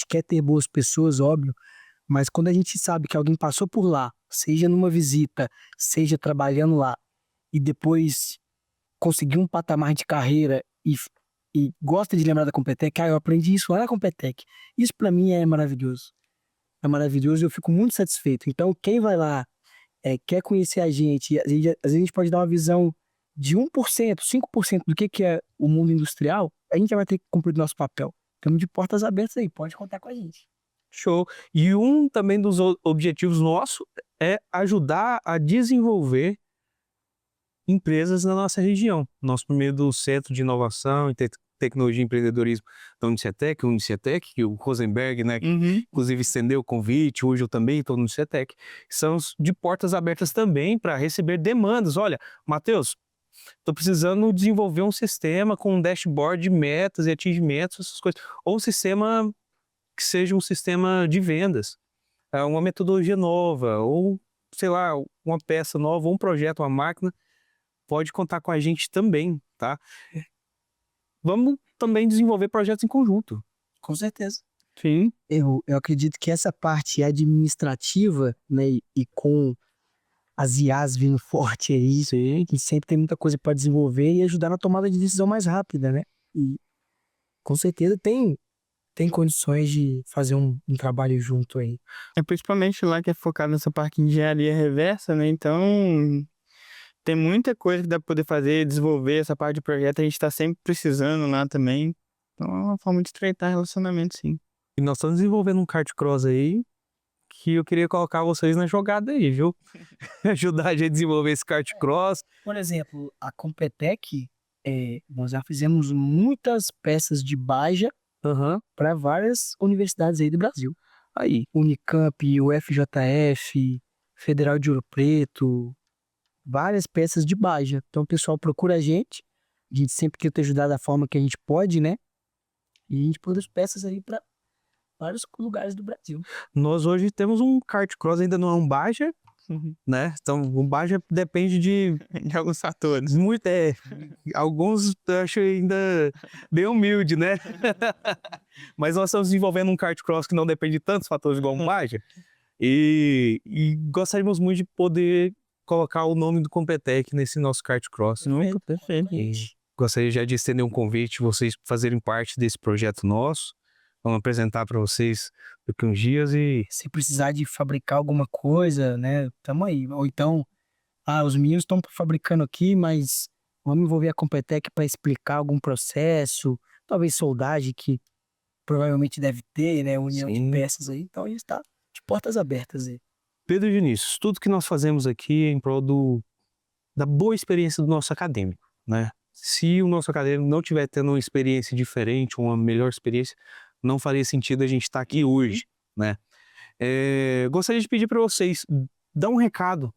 quer ter boas pessoas, óbvio, mas quando a gente sabe que alguém passou por lá, seja numa visita, seja trabalhando lá, e depois conseguiu um patamar de carreira e gosta de lembrar da Competec, eu aprendi isso lá na Competec. Isso para mim é maravilhoso. É maravilhoso e eu fico muito satisfeito. Então, quem vai lá, quer conhecer a gente, às vezes a gente pode dar uma visão de 1%, 5% do que é o mundo industrial, a gente já vai ter que cumprir o nosso papel. Estamos de portas abertas aí, pode contar com a gente. Show! E um também dos objetivos nossos é ajudar a desenvolver empresas na nossa região. Nosso primeiro Centro de Inovação e Tecnologia e Empreendedorismo da Unicetec, que o Rosenberg, né, inclusive estendeu o convite, hoje eu também estou no Unicetec, são de portas abertas também para receber demandas. Olha, Matheus, estou precisando desenvolver um sistema com um dashboard de metas e atingimentos, essas coisas, ou um sistema que seja um sistema de vendas, uma metodologia nova, ou, sei lá, uma peça nova, ou um projeto, uma máquina, pode contar com a gente também, tá? Vamos também desenvolver projetos em conjunto. Com certeza. Sim. Eu acredito que essa parte administrativa, né, e com as IAs vindo forte aí, Sim. que sempre tem muita coisa para desenvolver e ajudar na tomada de decisão mais rápida, né? E com certeza tem condições de fazer um trabalho junto aí. Principalmente lá que é focado nessa parte de engenharia reversa, né? Então, tem muita coisa que dá para poder fazer, desenvolver essa parte de projeto, a gente está sempre precisando lá também. Então, é uma forma de estreitar relacionamento, sim. E nós estamos desenvolvendo um kart cross aí, que eu queria colocar vocês na jogada aí, viu? Ajudar a gente a desenvolver esse kart cross. Por exemplo, a Competec, nós já fizemos muitas peças de Baja para várias universidades aí do Brasil. Aí. Unicamp, UFJF, Federal de Ouro Preto, várias peças de Baja. Então o pessoal procura a gente sempre quer te ajudar da forma que a gente pode, né? E a gente produz peças aí para vários lugares do Brasil. Nós hoje temos um kart cross, ainda não é um Baja, né? Então o Baja depende de alguns fatores. Muito, alguns eu acho ainda bem humilde, né? Mas nós estamos desenvolvendo um kart cross que não depende de tantos fatores igual um Baja. E gostaríamos muito de poder colocar o nome do Competec nesse nosso kart cross. Perfeito. Gostaria já de estender um convite, vocês fazerem parte desse projeto nosso. Vamos apresentar para vocês daqui uns dias e Se precisar de fabricar alguma coisa, né, tamo aí. Ou então, os meninos estão fabricando aqui, mas vamos envolver a Competec para explicar algum processo, talvez soldagem que provavelmente deve ter, né, união de Sim. peças aí. Então, a gente tá de portas abertas aí. Pedro e Vinícius, tudo que nós fazemos aqui é em prol da boa experiência do nosso acadêmico, né? Se o nosso acadêmico não estiver tendo uma experiência diferente, uma melhor experiência, não faria sentido a gente estar aqui hoje, né? Gostaria de pedir para vocês, dar um recado.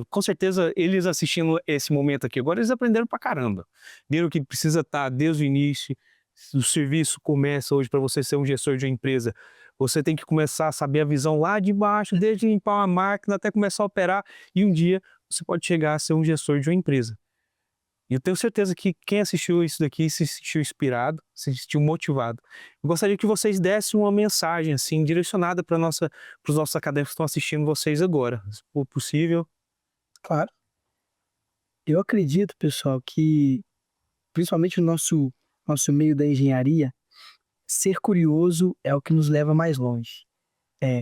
Com certeza, eles assistindo esse momento aqui agora, eles aprenderam pra caramba. Viram que precisa estar desde o início. O serviço começa hoje para você ser um gestor de uma empresa. Você tem que começar a saber a visão lá de baixo, desde limpar uma máquina até começar a operar. E um dia você pode chegar a ser um gestor de uma empresa. E eu tenho certeza que quem assistiu isso daqui se sentiu inspirado, se sentiu motivado. Eu gostaria que vocês dessem uma mensagem assim, direcionada para os nossos acadêmicos que estão assistindo vocês agora, se for possível. Claro. Eu acredito, pessoal, que principalmente no nosso meio da engenharia, ser curioso é o que nos leva mais longe.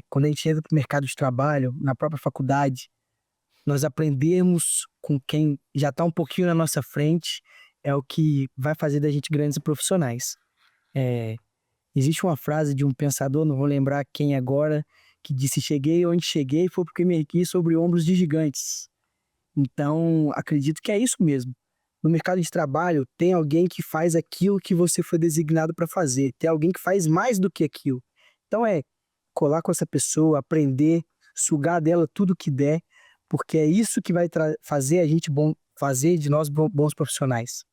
Quando a gente entra para o mercado de trabalho, na própria faculdade, nós aprendemos com quem já está um pouquinho na nossa frente, é o que vai fazer da gente grandes profissionais. Existe uma frase de um pensador, não vou lembrar quem agora, que disse: cheguei onde cheguei foi porque me ergui sobre ombros de gigantes. Então, acredito que é isso mesmo. No mercado de trabalho, tem alguém que faz aquilo que você foi designado para fazer. Tem alguém que faz mais do que aquilo. Então, colar com essa pessoa, aprender, sugar dela tudo que der, porque é isso que vai fazer a gente fazer de nós bons profissionais.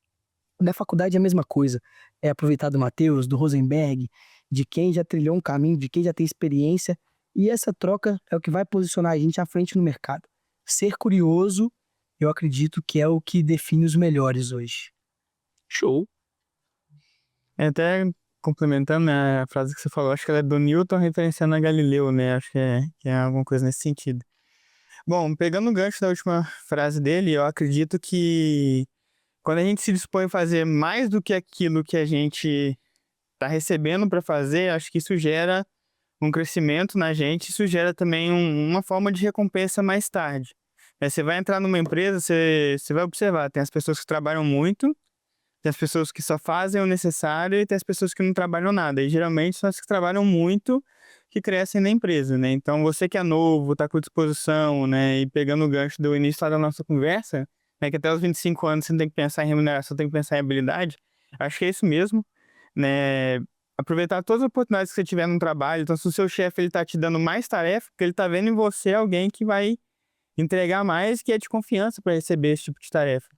Na faculdade é a mesma coisa. É aproveitar do Matheus, do Rosenberg, de quem já trilhou um caminho, de quem já tem experiência. E essa troca é o que vai posicionar a gente à frente no mercado. Ser curioso, eu acredito que é o que define os melhores hoje. Show! Até complementando, né, a frase que você falou, acho que ela é do Newton referenciando a Galileu, né? Acho que é alguma coisa nesse sentido. Bom, pegando o gancho da última frase dele, eu acredito que quando a gente se dispõe a fazer mais do que aquilo que a gente está recebendo para fazer, acho que isso gera um crescimento na gente, isso gera também uma forma de recompensa mais tarde. Você vai entrar numa empresa, você vai observar, tem as pessoas que trabalham muito, tem as pessoas que só fazem o necessário e tem as pessoas que não trabalham nada. E geralmente são as que trabalham muito que crescem na empresa, né? Então você que é novo, está com disposição, né? E pegando o gancho do início lá da nossa conversa, né? Que até os 25 anos você tem que pensar em remuneração, tem que pensar em habilidade. Acho que é isso mesmo, né? Aproveitar todas as oportunidades que você tiver no trabalho. Então se o seu chefe ele tá te dando mais tarefa, porque ele tá vendo em você alguém que vai entregar mais, que é de confiança para receber esse tipo de tarefa.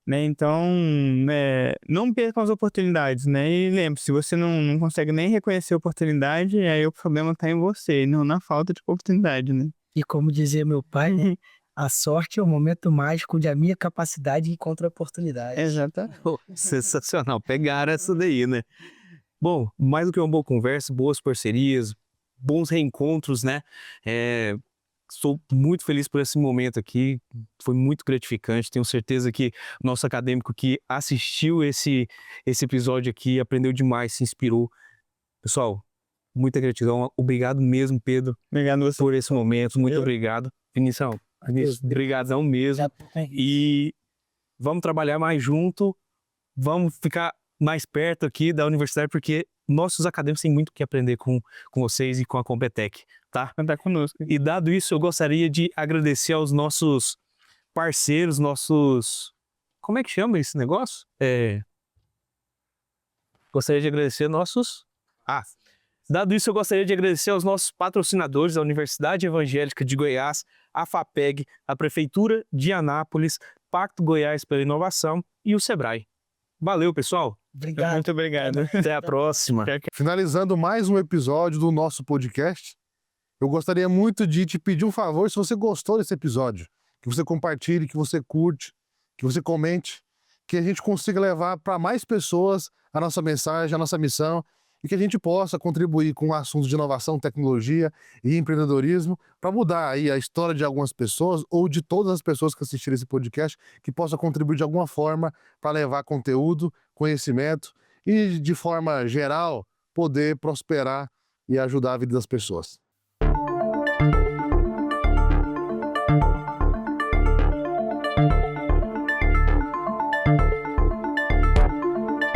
Né? Então, não percam as oportunidades, né? E lembre-se, se você não consegue nem reconhecer a oportunidade, aí o problema está em você, e não na falta de oportunidade, né? E como dizia meu pai, né, a sorte é o momento mágico onde a minha capacidade encontra oportunidade. Exatamente. Sensacional, pegaram essa daí, né? Bom, mais do que uma boa conversa, boas parcerias, bons reencontros, né? Estou muito feliz por esse momento aqui, foi muito gratificante, tenho certeza que o nosso acadêmico que assistiu esse episódio aqui aprendeu demais, se inspirou. Pessoal, muita gratidão, obrigado mesmo, Pedro, Obrigado a você. por esse momento, muito obrigado. Vinícius, obrigadão mesmo. E vamos trabalhar mais junto, vamos ficar mais perto aqui da universidade, porque nossos acadêmicos têm muito que aprender com vocês e com a Competec, tá? Tá conosco. E dado isso, eu gostaria de agradecer aos nossos parceiros, como é que chama esse negócio? Gostaria de agradecer Dado isso, eu gostaria de agradecer aos nossos patrocinadores, a Universidade Evangélica de Goiás, a FAPEG, a Prefeitura de Anápolis, Pacto Goiás pela Inovação e o Sebrae. Valeu, pessoal! Obrigado. Muito obrigado. Até a próxima! Finalizando mais um episódio do nosso podcast, eu gostaria muito de te pedir um favor, se você gostou desse episódio, que você compartilhe, que você curte, que você comente, que a gente consiga levar para mais pessoas a nossa mensagem, a nossa missão, e que a gente possa contribuir com assuntos de inovação, tecnologia e empreendedorismo para mudar aí a história de algumas pessoas ou de todas as pessoas que assistirem esse podcast, que possa contribuir de alguma forma para levar conteúdo, conhecimento e, de forma geral, poder prosperar e ajudar a vida das pessoas.